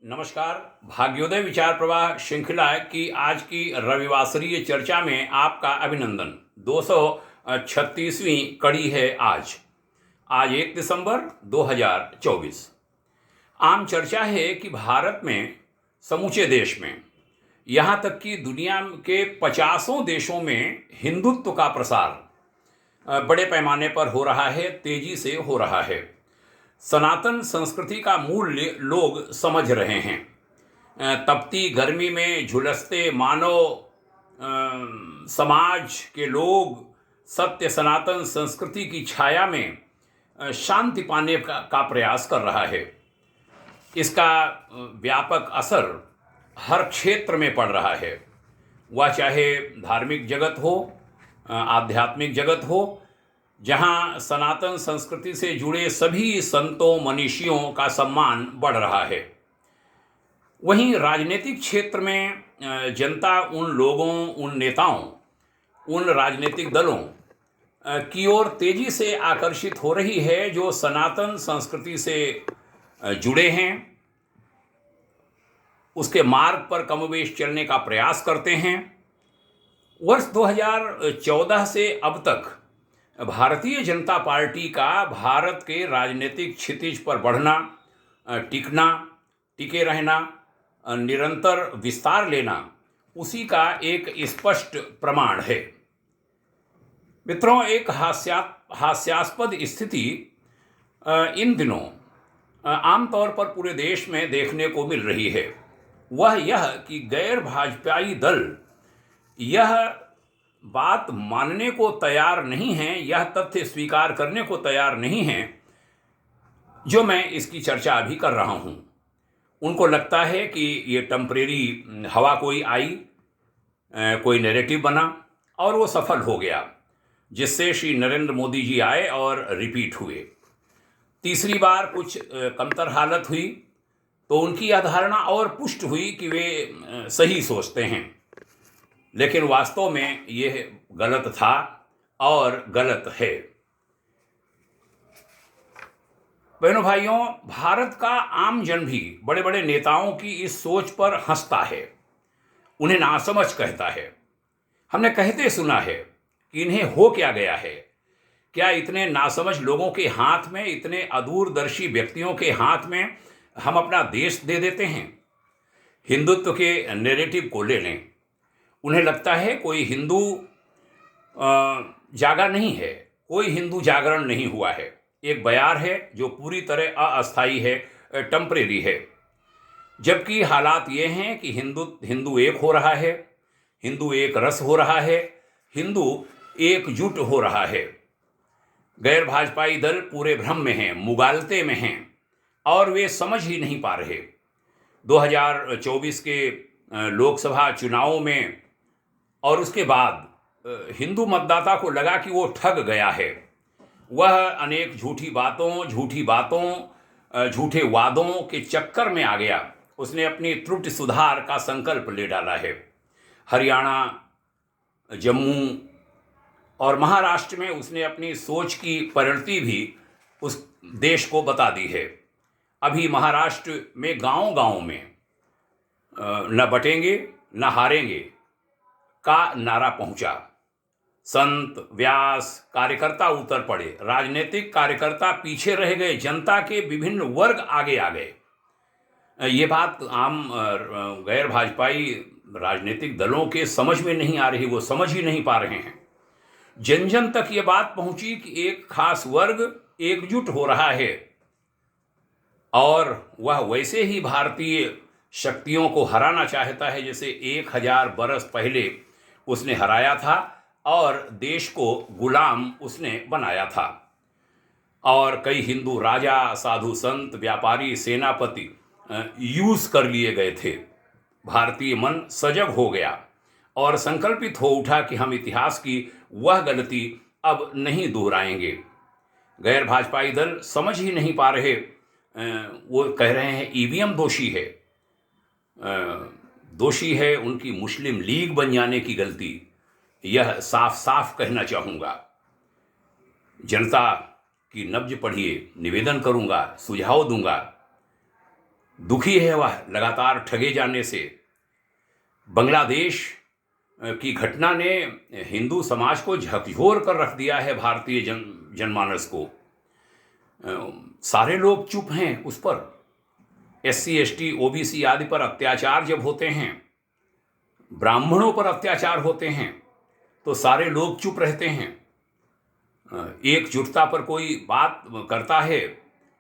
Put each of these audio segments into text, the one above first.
नमस्कार। भाग्योदय विचार प्रवाह श्रृंखला की आज की रविवासरीय चर्चा में आपका अभिनंदन। 236वीं कड़ी है आज 1 दिसंबर 2024। आम चर्चा है कि भारत में, समूचे देश में, यहाँ तक कि दुनिया के 50 देशों में हिंदुत्व का प्रसार बड़े पैमाने पर हो रहा है, तेजी से हो रहा है। सनातन संस्कृति का मूल्य लोग समझ रहे हैं। तपती गर्मी में झुलसते मानव समाज के लोग सत्य सनातन संस्कृति की छाया में शांति पाने का प्रयास कर रहा है। इसका व्यापक असर हर क्षेत्र में पड़ रहा है, वह चाहे धार्मिक जगत हो, आध्यात्मिक जगत हो, जहां सनातन संस्कृति से जुड़े सभी संतों मनीषियों का सम्मान बढ़ रहा है। वहीं राजनीतिक क्षेत्र में जनता उन लोगों, उन नेताओं, उन राजनीतिक दलों की ओर तेजी से आकर्षित हो रही है जो सनातन संस्कृति से जुड़े हैं, उसके मार्ग पर कमोबेश चलने का प्रयास करते हैं। वर्ष 2014 से अब तक भारतीय जनता पार्टी का भारत के राजनीतिक क्षितिज पर बढ़ना, टिकना, टिके रहना, निरंतर विस्तार लेना उसी का एक स्पष्ट प्रमाण है। मित्रों, एक हास्यास्पद स्थिति इन दिनों आमतौर पर पूरे देश में देखने को मिल रही है। वह यह कि गैर भाजपाई दल यह बात मानने को तैयार नहीं है, यह तथ्य स्वीकार करने को तैयार नहीं है जो मैं इसकी चर्चा अभी कर रहा हूं। उनको लगता है कि ये टेम्परेरी हवा कोई आई, कोई नैरेटिव बना और वो सफल हो गया, जिससे श्री नरेंद्र मोदी जी आए और रिपीट हुए। तीसरी बार कुछ कमतर हालत हुई तो उनकी यह धारणा और पुष्ट हुई कि वे सही सोचते हैं, लेकिन वास्तव में यह गलत था और गलत है। बहनों भाइयों, भारत का आम जन भी बड़े बड़े नेताओं की इस सोच पर हंसता है, उन्हें नासमझ कहता है। हमने कहते सुना है कि इन्हें हो क्या गया है, क्या इतने नासमझ लोगों के हाथ में, इतने अदूरदर्शी व्यक्तियों के हाथ में हम अपना देश दे देते हैं। हिंदुत्व के नैरेटिव को ले लें, उन्हें लगता है कोई हिंदू जागा नहीं है, कोई हिंदू जागरण नहीं हुआ है, एक बयार है जो पूरी तरह अस्थायी है, टेम्परेरी है। जबकि हालात ये हैं कि हिंदू एक हो रहा है, हिंदू एक रस हो रहा है, हिंदू एकजुट हो रहा है। गैर भाजपाई दल पूरे भ्रम में हैं, मुगालते में हैं और वे समझ ही नहीं पा रहे। 2024 के लोकसभा चुनावों में और उसके बाद हिंदू मतदाता को लगा कि वो ठग गया है। वह अनेक झूठी बातों, झूठे वादों के चक्कर में आ गया। उसने अपनी त्रुटि सुधार का संकल्प ले डाला है। हरियाणा, जम्मू और महाराष्ट्र में उसने अपनी सोच की परिणति भी उस देश को बता दी है। अभी महाराष्ट्र में गांव-गांव में न बटेंगे न हारेंगे का नारा पहुंचा। संत, व्यास, कार्यकर्ता उतर पड़े, राजनीतिक कार्यकर्ता पीछे रह गए, जनता के विभिन्न वर्ग आगे आ गए। ये बात आम गैर भाजपाई राजनीतिक दलों के समझ में नहीं आ रही, वो समझ ही नहीं पा रहे हैं। जन जन तक ये बात पहुंची कि एक खास वर्ग एकजुट हो रहा है और वह वैसे ही भारतीय शक्तियों को हराना चाहता है जैसे 1000 बरस पहले उसने हराया था और देश को गुलाम उसने बनाया था। और कई हिंदू राजा, साधु संत, व्यापारी, सेनापति यूज कर लिए गए थे। भारतीय मन सजग हो गया और संकल्पित हो उठा कि हम इतिहास की वह गलती अब नहीं दोहराएंगे। गैर भाजपाई दल समझ ही नहीं पा रहे। वो कह रहे हैं ईवीएम दोषी है उनकी मुस्लिम लीग बन जाने की गलती। यह साफ साफ कहना चाहूँगा। जनता की नब्ज पढ़िए, निवेदन करूँगा, सुझाव दूंगा। दुखी है वह लगातार ठगे जाने से। बांग्लादेश की घटना ने हिंदू समाज को झकझोर कर रख दिया है। भारतीय जनमानस को सारे लोग चुप हैं उस पर। SC ST OBC आदि पर अत्याचार जब होते हैं, ब्राह्मणों पर अत्याचार होते हैं, तो सारे लोग चुप रहते हैं। एकजुटता पर कोई बात करता है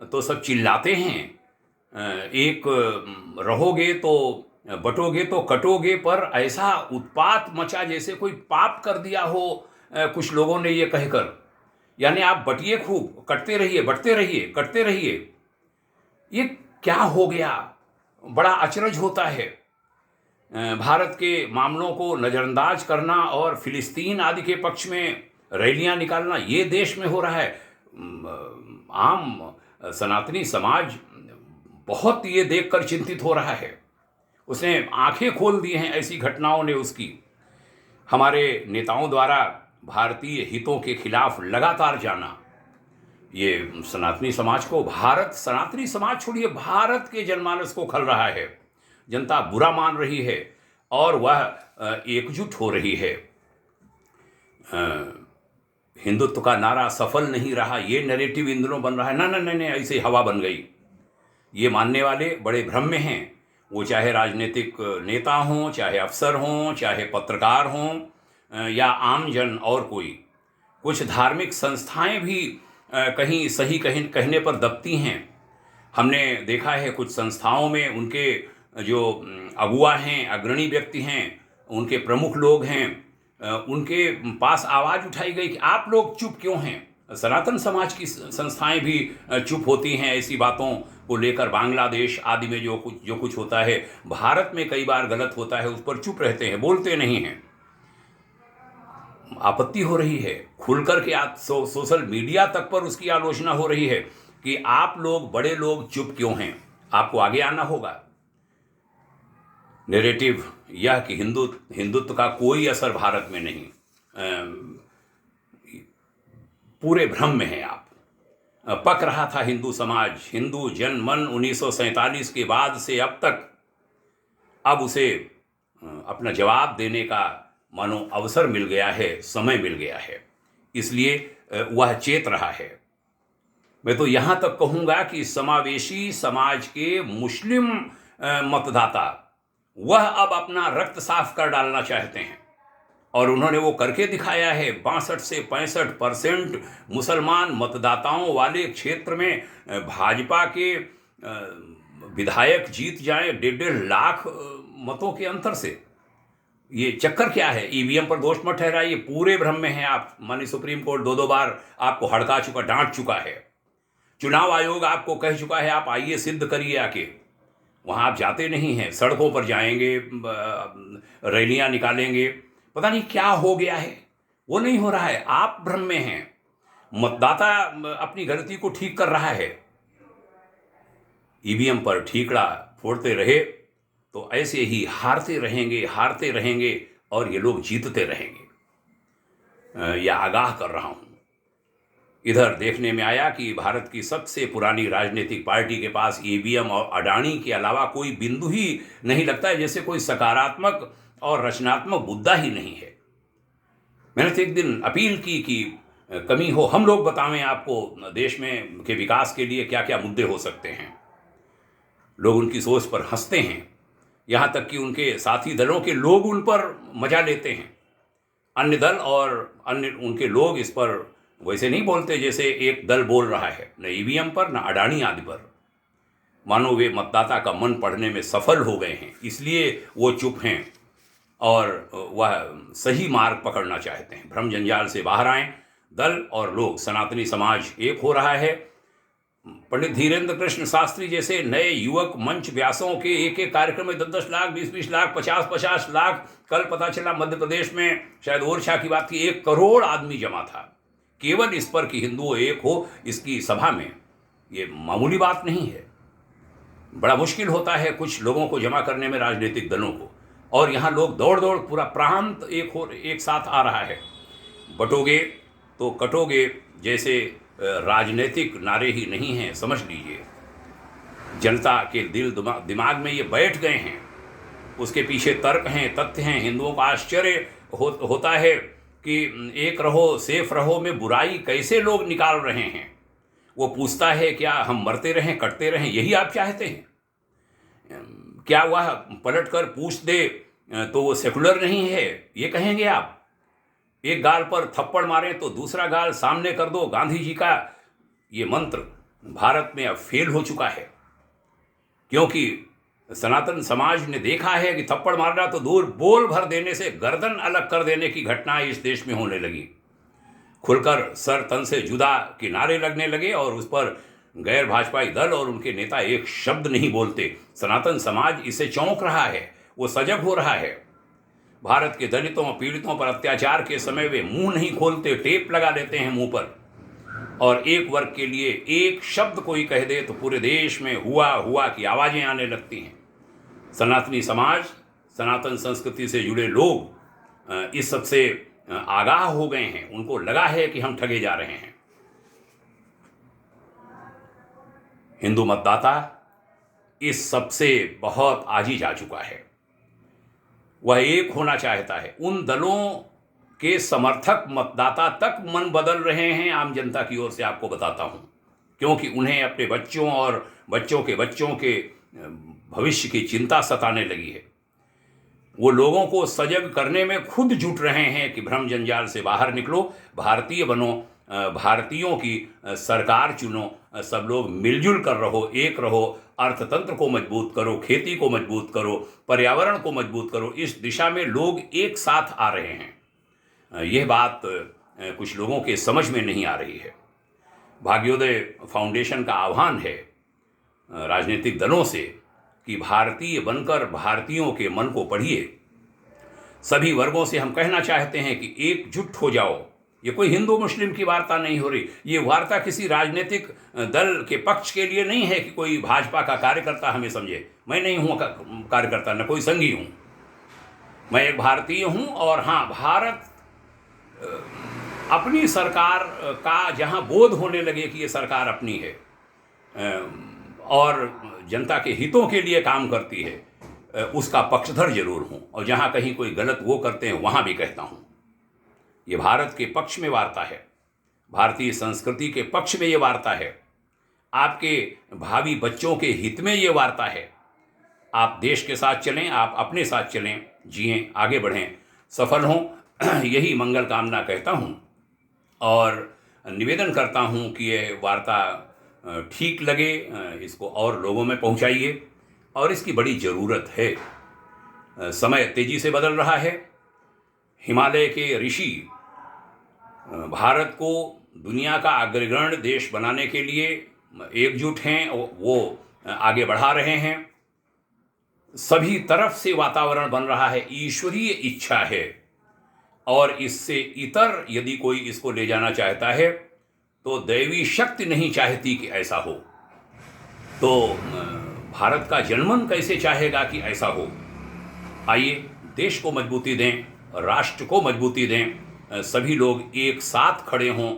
तो सब चिल्लाते हैं। एक रहोगे तो बटोगे तो कटोगे, पर ऐसा उत्पात मचा जैसे कोई पाप कर दिया हो कुछ लोगों ने ये कहकर। यानी आप बटिए खूब, कटते रहिए, बटते रहिए, कटते रहिए। ये क्या हो गया? बड़ा अचरज होता है। भारत के मामलों को नज़रअंदाज करना और फिलिस्तीन आदि के पक्ष में रैलियां निकालना, ये देश में हो रहा है। आम सनातनी समाज बहुत ये देखकर चिंतित हो रहा है। उसने आंखें खोल दी हैं ऐसी घटनाओं ने उसकी। हमारे नेताओं द्वारा भारतीय हितों के खिलाफ लगातार जाना, ये सनातनी समाज को, सनातनी समाज छोड़िए, भारत के जनमानस को खल रहा है। जनता बुरा मान रही है और वह एकजुट हो रही है। हिंदुत्व का नारा सफल नहीं रहा, ये नैरेटिव इन दिनों बन रहा है। ना, ऐसे हवा बन गई। ये मानने वाले बड़े भ्रम में हैं। वो चाहे राजनीतिक नेता हों, चाहे अफसर हों, चाहे पत्रकार हों, या आमजन और कोई। कुछ धार्मिक संस्थाएं भी कहीं सही कहने पर दबती हैं। हमने देखा है कुछ संस्थाओं में उनके जो अगुआ हैं, अग्रणी व्यक्ति हैं, उनके प्रमुख लोग हैं, उनके पास आवाज़ उठाई गई कि आप लोग चुप क्यों हैं। सनातन समाज की संस्थाएं भी चुप होती हैं ऐसी बातों को लेकर। बांग्लादेश आदि में जो कुछ होता है, भारत में कई बार गलत होता है, उस पर चुप रहते हैं, बोलते नहीं हैं। आपत्ति हो रही है खुलकर के सोशल मीडिया तक पर उसकी आलोचना हो रही है कि आप लोग, बड़े लोग चुप क्यों हैं, आपको आगे आना होगा। नैरेटिव यह कि हिंदुत्व का कोई असर भारत में नहीं, पूरे भ्रम में हैं आप। पक रहा था हिंदू समाज, हिंदू जनमन 1947 के बाद से अब तक। अब उसे अपना जवाब देने का मानो अवसर मिल गया है, समय मिल गया है, इसलिए वह चेत रहा है। मैं तो यहाँ तक कहूँगा कि समावेशी समाज के मुस्लिम मतदाता वह अब अपना रक्त साफ कर डालना चाहते हैं, और उन्होंने वो करके दिखाया है। 62 से 65% मुसलमान मतदाताओं वाले क्षेत्र में भाजपा के विधायक जीत जाएं 1.5 लाख मतों के अंतर से। ये चक्कर क्या है? EVM पर दोष मत ठहराइए, पूरे भ्रम में हैं आप। माननीय सुप्रीम कोर्ट 2 बार आपको हड़का चुका, डांट चुका है। चुनाव आयोग आपको कह चुका है आप आइए, सिद्ध करिए आके। वहाँ आप जाते नहीं हैं, सड़कों पर जाएंगे, रैलियाँ निकालेंगे, पता नहीं क्या हो गया है, वो नहीं हो रहा है। आप भ्रम में हैं। मतदाता अपनी गलती को ठीक कर रहा है। EVM पर ठीकड़ा फोड़ते रहे तो ऐसे ही हारते रहेंगे और ये लोग जीतते रहेंगे। या आगाह कर रहा हूँ। इधर देखने में आया कि भारत की सबसे पुरानी राजनीतिक पार्टी के पास EVM और अडानी के अलावा कोई बिंदु ही नहीं लगता है, जैसे कोई सकारात्मक और रचनात्मक मुद्दा ही नहीं है। मैंने तो एक दिन अपील की कि कमी हो, हम लोग बतावें आपको देश में के विकास के लिए क्या क्या मुद्दे हो सकते हैं। लोग उनकी सोच पर हंसते हैं, यहाँ तक कि उनके साथी दलों के लोग उन पर मजा लेते हैं। अन्य दल और अन्य उनके लोग इस पर वैसे नहीं बोलते जैसे एक दल बोल रहा है, न EVM पर, न अडानी आदि पर। मानो वे मतदाता का मन पढ़ने में सफल हो गए हैं, इसलिए वो चुप हैं और वह सही मार्ग पकड़ना चाहते हैं। भ्रम जंजाल से बाहर आएं। दल और लोग, सनातनी समाज एक हो रहा है। पंडित धीरेन्द्र कृष्ण शास्त्री जैसे नए युवक मंच व्यासों के एक कार्यक्रम में 10-10 लाख, 20-20 लाख, 50-50 लाख, कल पता चला मध्य प्रदेश में, शायद ओरछा की बात की, 1 करोड़ आदमी जमा था केवल इस पर कि हिंदुओं एक हो इसकी सभा में। ये मामूली बात नहीं है। बड़ा मुश्किल होता है कुछ लोगों को जमा करने में, राजनीतिक दलों को, और यहाँ लोग दौड़ दौड़, पूरा प्रांत एक साथ आ रहा है। बटोगे तो कटोगे जैसे राजनीतिक नारे ही नहीं हैं, समझ लीजिए। जनता के दिल दिमाग में ये बैठ गए हैं, उसके पीछे तर्क हैं, तथ्य हैं। हिंदुओं का आश्चर्य होता है कि एक रहो सेफ रहो में बुराई कैसे लोग निकाल रहे हैं। वो पूछता है क्या हम मरते रहें, कटते रहें, यही आप चाहते हैं? क्या वह पलट कर पूछ दे तो वो सेकुलर नहीं है, ये कहेंगे आप? एक गाल पर थप्पड़ मारें तो दूसरा गाल सामने कर दो, गांधी जी का ये मंत्र भारत में अब फेल हो चुका है, क्योंकि सनातन समाज ने देखा है कि थप्पड़ मारना तो दूर, बोल भर देने से गर्दन अलग कर देने की घटनाएं इस देश में होने लगी। खुलकर सर तन से जुदा किनारे लगने लगे और उस पर गैर भाजपाई दल और उनके नेता एक शब्द नहीं बोलते। सनातन समाज इसे चौंक रहा है, वो सजग हो रहा है। भारत के दलितों और पीड़ितों पर अत्याचार के समय वे मुंह नहीं खोलते, टेप लगा लेते हैं मुंह पर। और एक वर्ग के लिए एक शब्द कोई कह दे तो पूरे देश में हुआ हुआ की आवाजें आने लगती हैं। सनातनी समाज, सनातन संस्कृति से जुड़े लोग इस सबसे आगाह हो गए हैं। उनको लगा है कि हम ठगे जा रहे हैं। हिंदू मतदाता इस सबसे बहुत आजी जा चुका है। वह एक होना चाहता है। उन दलों के समर्थक मतदाता तक मन बदल रहे हैं, आम जनता की ओर से आपको बताता हूं, क्योंकि उन्हें अपने बच्चों और बच्चों के भविष्य की चिंता सताने लगी है। वो लोगों को सजग करने में खुद जुट रहे हैं कि भ्रम जंजाल से बाहर निकलो, भारतीय बनो, भारतीयों की सरकार चुनो, सब लोग मिलजुल कर रहो, एक रहो, अर्थतंत्र को मजबूत करो, खेती को मजबूत करो, पर्यावरण को मजबूत करो। इस दिशा में लोग एक साथ आ रहे हैं। यह बात कुछ लोगों के समझ में नहीं आ रही है। भाग्योदय फाउंडेशन का आह्वान है राजनीतिक दलों से कि भारतीय बनकर भारतीयों के मन को पढ़िए। सभी वर्गों से हम कहना चाहते हैं कि एकजुट हो जाओ। ये कोई हिंदू मुस्लिम की वार्ता नहीं हो रही। ये वार्ता किसी राजनीतिक दल के पक्ष के लिए नहीं है कि कोई भाजपा का कार्यकर्ता हमें समझे। मैं नहीं हूँ कार्यकर्ता, न कोई संघी हूँ। मैं एक भारतीय हूँ और हाँ, भारत अपनी सरकार का जहाँ बोध होने लगे कि ये सरकार अपनी है और जनता के हितों के लिए काम करती है, उसका पक्षधर जरूर हूँ। और जहाँ कहीं कोई गलत वो करते हैं वहाँ भी कहता हूँ। ये भारत के पक्ष में वार्ता है, भारतीय संस्कृति के पक्ष में ये वार्ता है, आपके भावी बच्चों के हित में ये वार्ता है। आप देश के साथ चलें, आप अपने साथ चलें, जिएं, आगे बढ़ें, सफल हों, यही मंगल कामना कहता हूँ। और निवेदन करता हूँ कि ये वार्ता ठीक लगे, इसको और लोगों में पहुँचाइए और इसकी बड़ी ज़रूरत है। समय तेज़ी से बदल रहा है। हिमालय के ऋषि भारत को दुनिया का अग्रगण्य देश बनाने के लिए एकजुट हैं, वो आगे बढ़ा रहे हैं। सभी तरफ से वातावरण बन रहा है, ईश्वरीय इच्छा है। और इससे इतर यदि कोई इसको ले जाना चाहता है तो दैवी शक्ति नहीं चाहती कि ऐसा हो। तो भारत का जनमन कैसे चाहेगा कि ऐसा हो? आइए देश को मजबूती दें, राष्ट्र को मजबूती दें, सभी लोग एक साथ खड़े हों,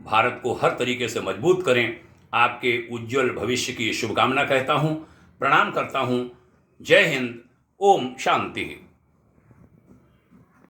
भारत को हर तरीके से मजबूत करें। आपके उज्जवल भविष्य की शुभकामना कहता हूँ, प्रणाम करता हूँ। जय हिंद, ओम शांति।